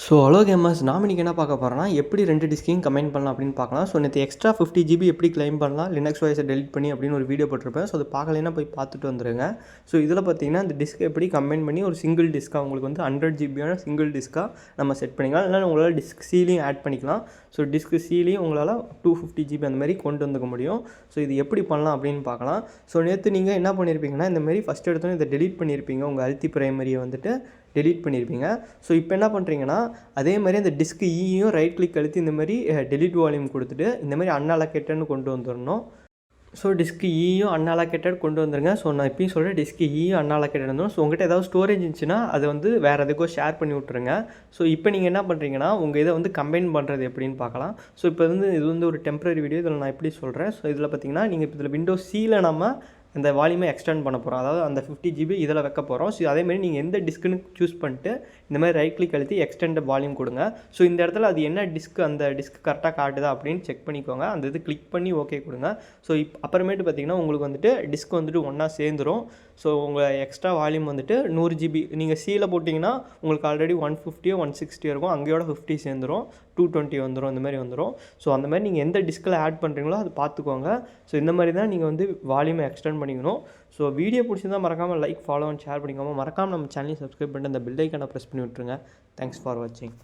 Hello gamers, நாம் இன்றைக்கி என்ன பார்க்க போகிறோம்னா எப்படி 2 டிஸ்கையும் கம்பைன் பண்ணலாம் அப்படின்னு பார்க்கலாம். நேற்று எக்ஸ்ட்ரா 50 ஜிபி எப்படி கிளைம் பண்ணலாம் லினக்ஸ் வாய்ஸை டெலிட் பண்ணி அப்படின்னு ஒரு வீடியோ போட்டிருப்பேன். அது பார்க்கலைன்னா போய் பார்த்துட்டு வந்துடுங்க. இதில் பார்த்தீங்கன்னா இந்த டிஸ்க் எப்படி கம்பைன் பண்ணி ஒரு சிங்கிள் டிஸ்க்காக உங்களுக்கு வந்து 100 ஜிபியான சிங்கிள் டிஸ்க்காக நம்ம செட் பண்ணிக்கலாம். இல்லைனா உங்களால் டிஸ்க் சீலையும் ஆட் பண்ணிக்கலாம். டிஸ்க் சீலையும் உங்களால் 250 ஜிபி அந்த மாதிரி கொண்டு வந்துக்க முடியும். இது எப்படி பண்ணலாம் அப்படின்னு பார்க்கலாம். நேற்று நீங்கள் என்ன பண்ணியிருப்பீங்கன்னா இந்தமாரி ஃபஸ்ட் எடுத்தோன்னே இதை டெலிட் பண்ணியிருப்பீங்க. உங்கள் அல்டி பிரைமரியை வந்துட்டு டெலிட் பண்ணியிருப்பீங்க. இப்போ என்ன பண்ணுறீங்கன்னா அதே மாதிரி அந்த டிஸ்க் ஈயும் ரைட் கிளிக் அழுத்தி இந்த மாதிரி டெலிட் வால்யூம் கொடுத்துட்டு இந்த மாதிரி அன்அலோகேட்டட்னு கொண்டு வந்துடணும். டிஸ்க் ஈயும் அன்அலோகேட்டட் கொண்டு வந்துருங்க. நான் இப்பயும் சொல்கிறேன், டிஸ்க் ஈயும் அன்அலோகேட்டட் வந்துடும். உங்கள்கிட்ட ஏதாவது ஸ்டோரேஜ் இருந்துச்சுன்னா அதை வந்து வேறு எதுக்கோ ஷேர் பண்ணி விட்ருங்க. இப்போ நீங்கள் என்ன பண்ணுறீங்கன்னா உங்கள் இதை வந்து கம்பைன் பண்ணுறது எப்படின்னு பார்க்கலாம். இப்போ இது வந்து ஒரு டெம்பரரி வீடியோ. இதில் நான் எப்படி சொல்கிறேன். இதில் பார்த்தீங்கன்னா நீங்கள் இப்போ இதில் விண்டோஸ் சியில் நம்ம இந்த வால்யூமை எக்ஸ்டெண்ட் பண்ண போகிறோம். அதாவது அந்த 50 ஜிபி இதில் வைக்க போகிறோம். அதேமாதிரி நீங்கள் எந்த டிஸ்க்குன்னு சூஸ் பண்ணிட்டு இந்த மாதிரி ரைட் கிளிக் அழுத்தி எக்ஸ்டெண்ட் வால்யூம் கொடுங்க. இந்த இடத்துல அது என்ன டிஸ்க், அந்த டிஸ்க் கரெக்டாக காட்டுதா அப்படின்னு செக் பண்ணிக்கோங்க. அந்த இது கிளிக் பண்ணி ஓகே கொடுங்க. அப்புறமேட்டு பார்த்தீங்கன்னா உங்களுக்கு வந்துட்டு டிஸ்க் வந்துட்டு ஒன்றா சேர்ந்துடும். உங்கள் எக்ஸ்ட்ரா வால்யூம் வந்துட்டு 100 ஜிபி நீங்கள் சியில் போட்டிங்கன்னா உங்களுக்கு ஆல்ரெடி 150 160 இருக்கும். அங்கேயோட 50 சேர்ந்துடும், 220 வந்துடும், இந்த மாதிரி வந்துடும். அந்த மாதிரி நீங்கள் எந்த டிஸ்கில் ஆட் பண்ணுறீங்களோ அது பார்த்துக்கோங்க. இந்த மாதிரி தான் நீங்கள் வந்து வால்யூமை எக்ஸ்டெண்ட் பண்ணிக்கணும். வீடியோ பிடிச்சிருந்தால் மறக்காமல் லைக், ஃபாலோ அண்ட் ஷேர் பண்ணிக்கோங்க. மறக்காமல் நம்ம சேனலையும் சப்ஸ்கிரைப் பண்ணிட்டு அந்த பெல் ஐக்கானை ப்ரெஸ் பண்ணி விட்ருங்க. தேங்க்ஸ் ஃபார் வாட்சிங்.